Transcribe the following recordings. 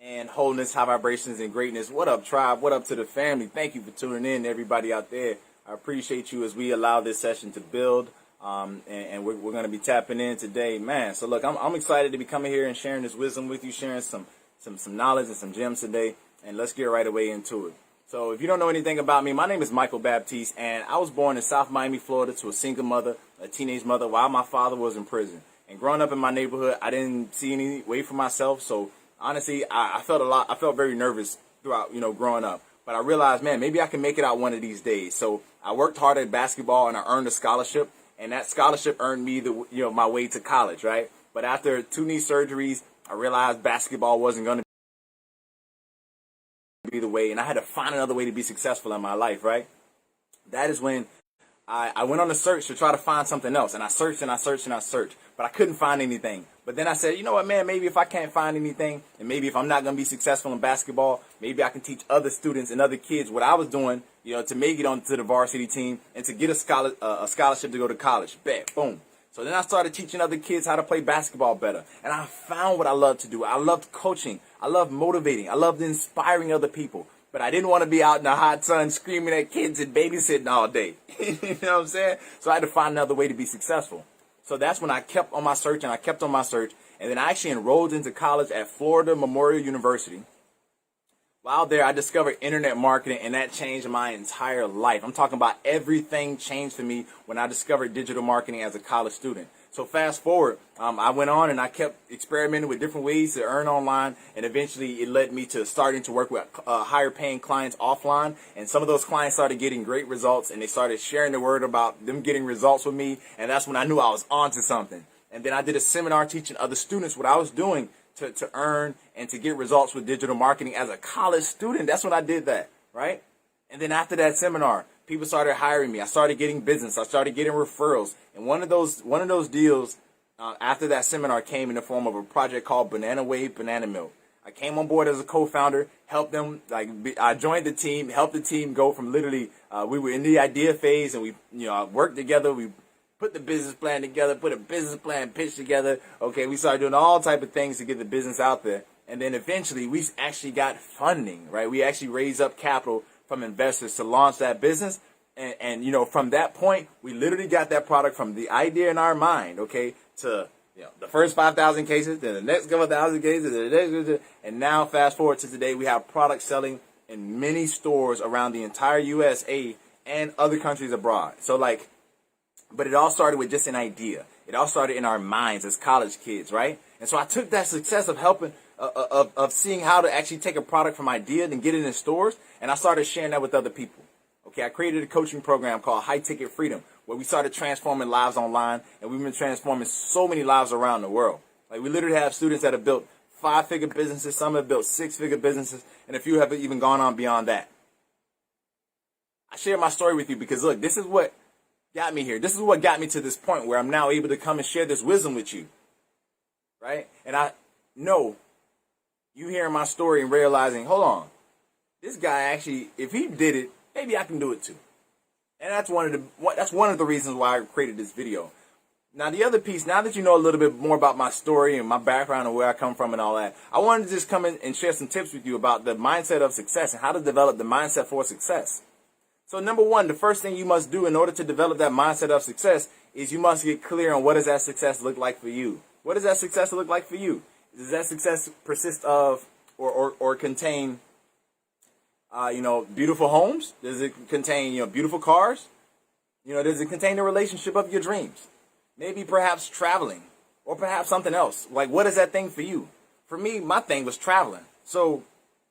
and wholeness, high vibrations, and greatness. What up, tribe? What up to the family? Thank you for tuning in, everybody out there. I appreciate you as we allow this session to build, and we're going to be tapping in today, man. So look, I'm excited to be coming here and sharing this wisdom with you, sharing some knowledge and some gems today, and let's get right away into it. So if you don't know anything about me, my name is Michael Baptiste, and I was born in South Miami, Florida, to a single mother, a teenage mother, while my father was in prison. And growing up in my neighborhood, I didn't see any way for myself. So honestly, I felt very nervous throughout, growing up. But I realized, man, maybe I can make it out one of these days. So I worked hard at basketball and I earned a scholarship. And that scholarship earned me my way to college, right? But after 2 knee surgeries, I realized basketball wasn't going to be the way, and I had to find another way to be successful in my life, right? That is when I went on a search to try to find something else, and I searched and I searched and I searched, but I couldn't find anything. But then I said, you know what, man, maybe if I can't find anything, and maybe if I'm not going to be successful in basketball, maybe I can teach other students and other kids what I was doing, to make it onto the varsity team and to get a scholarship to go to college. Bet, boom. So then I started teaching other kids how to play basketball better. And I found what I love to do. I loved coaching. I loved motivating. I loved inspiring other people. But I didn't want to be out in the hot sun screaming at kids and babysitting all day. You know what I'm saying? So I had to find another way to be successful. So that's when I kept on my search, and I kept on my search. And then I actually enrolled into college at Florida Memorial University. While there, I discovered internet marketing, and that changed my entire life. I'm talking about everything changed for me when I discovered digital marketing as a college student. So fast forward, I went on and I kept experimenting with different ways to earn online, and eventually it led me to starting to work with higher paying clients offline. And some of those clients started getting great results, and they started sharing the word about them getting results with me, and that's when I knew I was onto something. And then I did a seminar teaching other students what I was doing to earn and to get results with digital marketing as a college student. That's when I did that, right? And then after that seminar, people started hiring me. I started getting business. I started getting referrals. And one of those deals after that seminar came in the form of a project called Banana Wave Banana Milk. I came on board as a co-founder, helped them, I joined the team, helped the team go from literally, we were in the idea phase, and we, worked together. We put the business plan together, put a business plan pitch together. Okay, we started doing all type of things to get the business out there. And then eventually we actually got funding, right? We actually raised up capital from investors to launch that business. And from that point, we literally got that product from the idea in our mind, okay, to, the first 5,000 cases, then the next couple thousand cases, and now fast forward to today, we have products selling in many stores around the entire USA and other countries abroad. So but it all started with just an idea. It all started in our minds as college kids, right? And so I took that success of helping, of seeing how to actually take a product from idea and get it in stores, and I started sharing that with other people. Okay, I created a coaching program called High Ticket Freedom, where we started transforming lives online, and we've been transforming so many lives around the world. We literally have students that have built 5-figure businesses, some have built 6-figure businesses, and a few have even gone on beyond that. I share my story with you because, look, this is what got me here. This is what got me to this point where I'm now able to come and share this wisdom with you, right? And I know you hearing my story and realizing, hold on, this guy actually, if he did it, maybe I can do it too. And that's one of the reasons why I created this video. Now, the other piece, now that you know a little bit more about my story and my background and where I come from and all that, I wanted to just come in and share some tips with you about the mindset of success and how to develop the mindset for success. So number one, the first thing you must do in order to develop that mindset of success is you must get clear on what does that success look like for you. What does that success look like for you? Does that success persist of or contain, beautiful homes? Does it contain, beautiful cars? Does it contain the relationship of your dreams? Maybe perhaps traveling or perhaps something else. What is that thing for you? For me, my thing was traveling. So,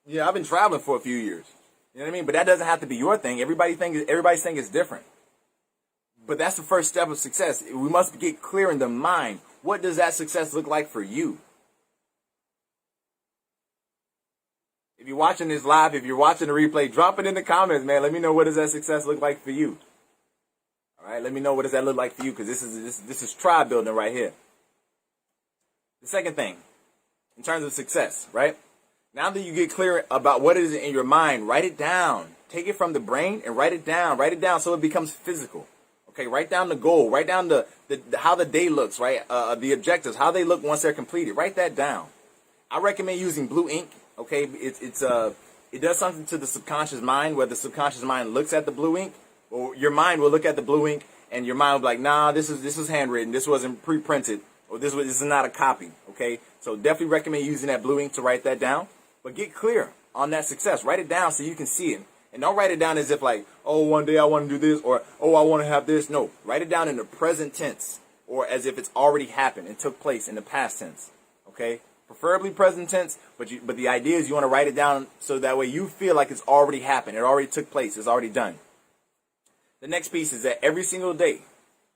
I've been traveling for a few years. You know what I mean? But that doesn't have to be your thing. Everybody's thing is different. But that's the first step of success. We must get clear in the mind. What does that success look like for you? If you're watching this live, if you're watching the replay, drop it in the comments, man. Let me know what does that success look like for you. All right, let me know what does that look like for you, because this is tribe building right here. The second thing, in terms of success, right? Now that you get clear about what is in your mind, write it down. Take it from the brain and write it down. Write it down so it becomes physical. Okay, write down the goal. Write down the how the day looks, right? The objectives, how they look once they're completed. Write that down. I recommend using blue ink Okay, it does something to the subconscious mind, where the subconscious mind looks at the blue ink, or your mind will look at the blue ink, and your mind will be like, nah, this is handwritten, this wasn't pre-printed, or this is not a copy. Okay, so definitely recommend using that blue ink to write that down. But get clear on that success. Write it down so you can see it. And don't write it down as if like, oh, one day I want to do this, or oh, I want to have this. No, write it down in the present tense, or as if it's already happened and took place in the past tense. Okay, preferably present tense, but the idea is you want to write it down so that way you feel like it's already happened, it already took place, it's already done. The next piece is that every single day,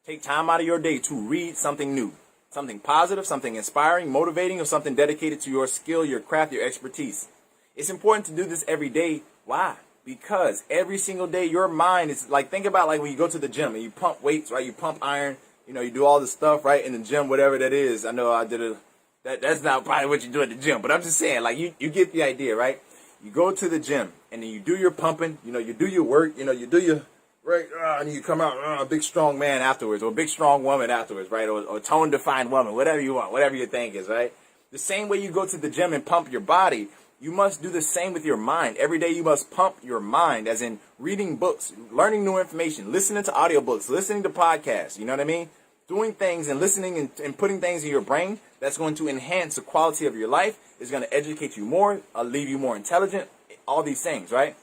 take time out of your day to read something new, something positive, something inspiring, motivating, or something dedicated to your skill, your craft, your expertise. It's important to do this every day. Why? Because every single day your mind is like, think about like when you go to the gym and you pump weights, right? You pump iron, you do all this stuff, right? In the gym, whatever that is. I know I did that's not probably what you do at the gym, but I'm just saying, like, you get the idea, right? You go to the gym and then you do your pumping, you do your work, you do your, right? And you come out a big strong man afterwards, or a big strong woman afterwards, right? Or tone defined woman, whatever you want, whatever your thing is, right? The same way you go to the gym and pump your body, you must do the same with your mind. Every day you must pump your mind, as in reading books, learning new information, listening to audiobooks, listening to podcasts, you know what I mean? Doing things and listening and putting things in your brain that's going to enhance the quality of your life, is going to educate you more, leave you more intelligent, all these things, right?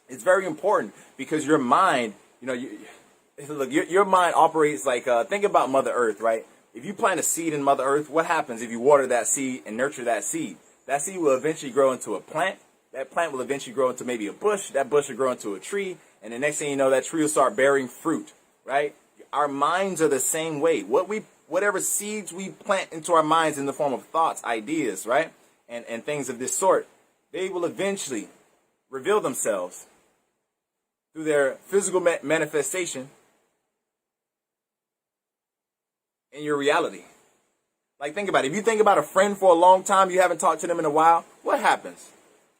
It's very important because your mind, look, your mind operates like, think about Mother Earth, right? If you plant a seed in Mother Earth, what happens if you water that seed and nurture that seed? That seed will eventually grow into a plant. That plant will eventually grow into maybe a bush. That bush will grow into a tree. And the next thing you know, that tree will start bearing fruit, right? Our minds are the same way. Whatever seeds we plant into our minds in the form of thoughts, ideas, right? And things of this sort, they will eventually reveal themselves through their physical manifestation in your reality. Like, think about it. If you think about a friend for a long time, you haven't talked to them in a while, what happens?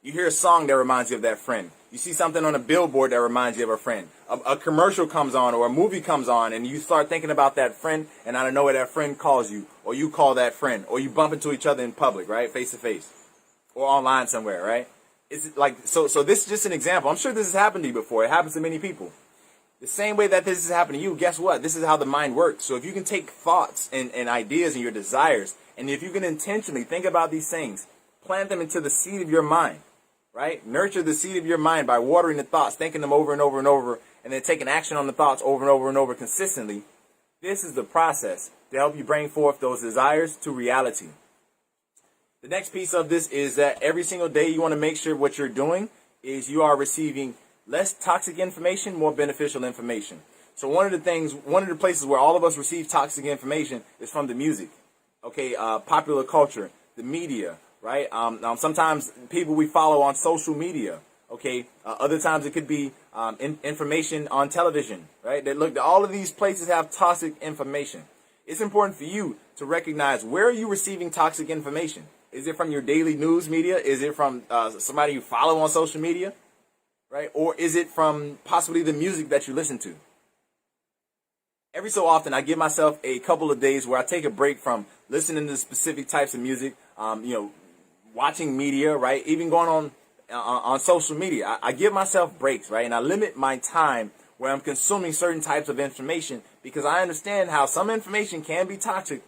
You hear a song that reminds you of that friend. You see something on a billboard that reminds you of a friend. A commercial comes on or a movie comes on and you start thinking about that friend, and out of nowhere that friend calls you, or you call that friend, or you bump into each other in public, right? Face to face. Or online somewhere, right? It's like, so this is just an example. I'm sure this has happened to you before. It happens to many people. The same way that this has happened to you, guess what? This is how the mind works. So if you can take thoughts and ideas and your desires, and if you can intentionally think about these things, plant them into the seed of your mind, right? Nurture the seed of your mind by watering the thoughts, thinking them over and over and over, and then taking action on the thoughts over and over and over consistently. This is the process to help you bring forth those desires to reality. The next piece of this is that every single day you want to make sure what you're doing is you are receiving less toxic information, more beneficial information. So one of the places where all of us receive toxic information is from the music, okay, popular culture, the media, right? Sometimes people we follow on social media, okay. Other times it could be information on television, right? Look, all of these places have toxic information. It's important for you to recognize, where are you receiving toxic information? Is it from your daily news media? Is it from somebody you follow on social media? Right? Or is it from possibly the music that you listen to? Every so often, I give myself a couple of days where I take a break from listening to specific types of music, watching media, right? Even going on social media. I give myself breaks, right? And I limit my time where I'm consuming certain types of information, because I understand how some information can be toxic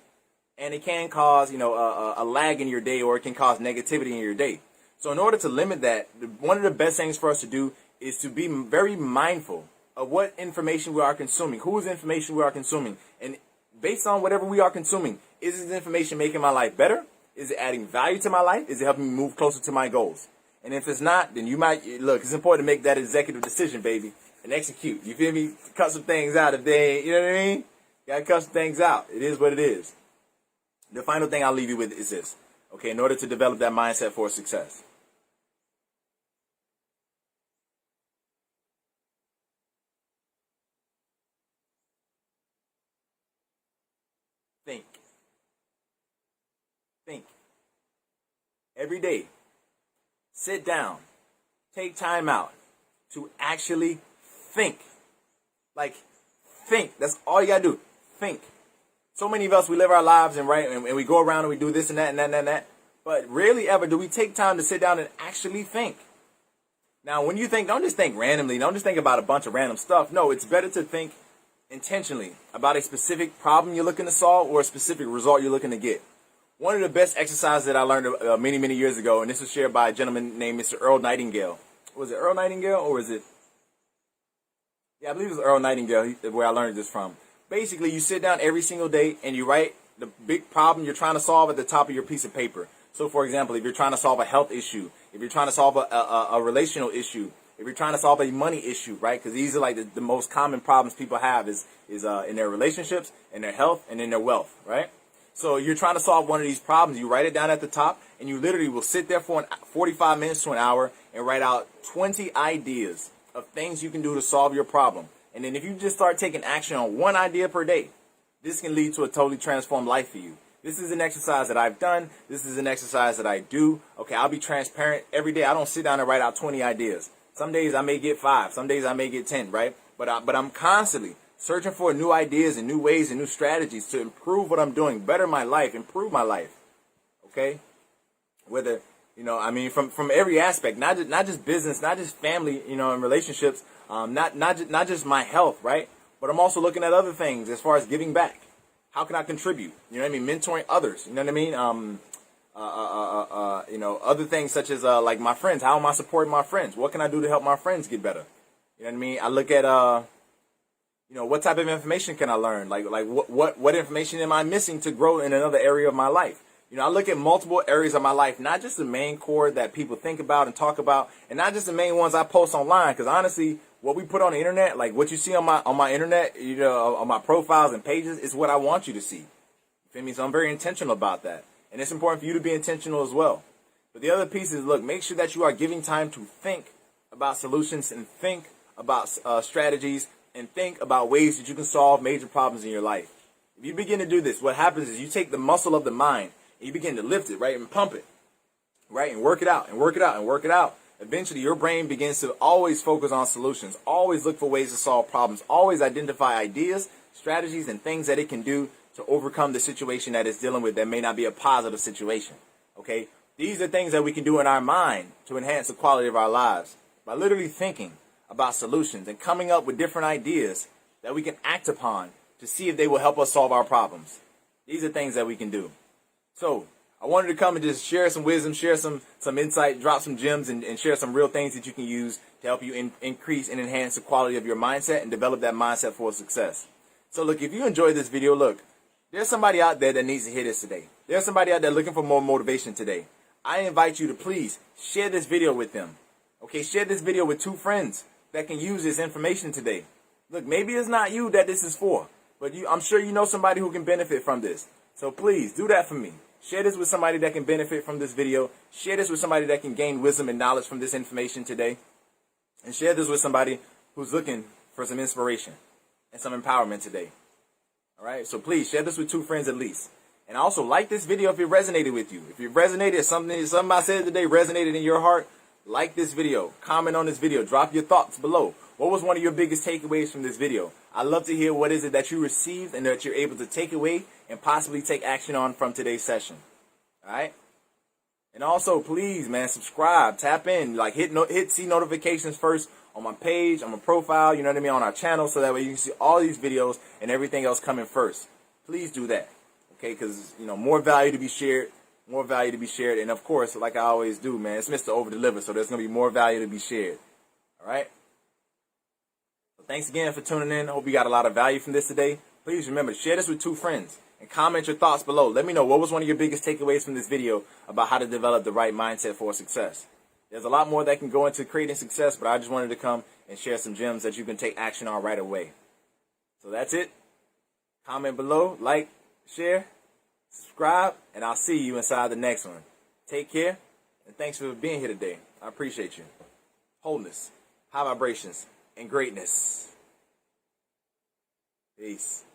and it can cause, a lag in your day, or it can cause negativity in your day. So in order to limit that, one of the best things for us to do is to be very mindful of what information we are consuming, whose information we are consuming. And based on whatever we are consuming, is this information making my life better? Is it adding value to my life? Is it helping me move closer to my goals? And if it's not, then you might, look, it's important to make that executive decision, baby, and execute. You feel me? Cut some things out if they ain't, you know what I mean? Gotta cut some things out. It is what it is. The final thing I'll leave you with is this, okay, in order to develop that mindset for success. Think. Think. Every day, sit down, take time out to actually think. Like, think. That's all you gotta do. Think. So many of us, we live our lives and we go around and we do this and that and that and that and that. But rarely ever do we take time to sit down and actually think. Now, when you think, don't just think randomly. Don't just think about a bunch of random stuff. No, it's better to think intentionally about a specific problem you're looking to solve or a specific result you're looking to get. One of the best exercises that I learned many, many years ago, and this was shared by a gentleman named Mr. Earl Nightingale. Was it Earl Nightingale or was it? Yeah, I believe it was Earl Nightingale where I learned this from. Basically, you sit down every single day and you write the big problem you're trying to solve at the top of your piece of paper. So, for example, if you're trying to solve a health issue, if you're trying to solve a relational issue, if you're trying to solve a money issue, right? Because these are like the most common problems people have is in their relationships, in their health, and in their wealth, right? So you're trying to solve one of these problems. You write it down at the top, and you literally will sit there for 45 minutes to an hour and write out 20 ideas of things you can do to solve your problem. And then if you just start taking action on one idea per day, this can lead to a totally transformed life for you. This is an exercise that I've done. This is an exercise that I do. Okay, I'll be transparent every day. I don't sit down and write out 20 ideas. Some days I may get 5. Some days I may get 10, right? But I'm constantly searching for new ideas and new ways and new strategies to improve what I'm doing, better my life, improve my life. Okay? Whether, from every aspect, not just business, not just family, and relationships, not just my health, right? But I'm also looking at other things as far as giving back. How can I contribute? You know what I mean? Mentoring others. You know what I mean? Other things such as like my friends. How am I supporting my friends? What can I do to help my friends get better? You know what I mean? I look at what type of information can I learn? Like what information am I missing to grow in another area of my life? I look at multiple areas of my life, not just the main core that people think about and talk about, and not just the main ones I post online. Because honestly, what we put on the internet, like what you see on my internet, on my profiles and pages, is what I want you to see. You feel me? So I'm very intentional about that, and it's important for you to be intentional as well. But the other piece is, look, make sure that you are giving time to think about solutions and think about strategies and think about ways that you can solve major problems in your life. If you begin to do this, what happens is you take the muscle of the mind and you begin to lift it, right, and pump it, right, and work it out and work it out and work it out. Eventually, your brain begins to always focus on solutions, always look for ways to solve problems, always identify ideas, strategies, and things that it can do to overcome the situation that it's dealing with that may not be a positive situation, okay? These are things that we can do in our mind to enhance the quality of our lives by literally thinking about solutions and coming up with different ideas that we can act upon to see if they will help us solve our problems. These are things that we can do. So I wanted to come and just share some wisdom, share some insight, drop some gems, and share some real things that you can use to help you increase and enhance the quality of your mindset and develop that mindset for success. So look, if you enjoyed this video, look, there's somebody out there that needs to hear this today. There's somebody out there looking for more motivation today. I invite you to please share this video with them. Okay, share this video with 2 friends that can use this information today. Look, maybe it's not you that this is for, but I'm sure you know somebody who can benefit from this. So please do that for me. Share this with somebody that can benefit from this video. Share this with somebody that can gain wisdom and knowledge from this information today. And share this with somebody who's looking for some inspiration and some empowerment today. All right? So please share this with 2 friends at least. And also like this video if it resonated with you. If it resonated, something I said today resonated in your heart, like this video. Comment on this video. Drop your thoughts below. What was one of your biggest takeaways from this video? I'd love to hear what is it that you received and that you're able to take away and possibly take action on from today's session. All right? And also, please, man, subscribe, tap in, like hit see notifications first on my page, on my profile, you know what I mean, on our channel, so that way you can see all these videos and everything else coming first. Please do that, okay? Because, more value to be shared, and of course, like I always do, man, it's Mr. Over Deliver, so there's going to be more value to be shared. All right? So thanks again for tuning in. I hope you got a lot of value from this today. Please remember, share this with 2 friends. And comment your thoughts below. Let me know what was one of your biggest takeaways from this video about how to develop the right mindset for success. There's a lot more that can go into creating success, but I just wanted to come and share some gems that you can take action on right away. So that's it. Comment below, like, share, subscribe, and I'll see you inside the next one. Take care, and thanks for being here today. I appreciate you. Wholeness, high vibrations, and greatness. Peace.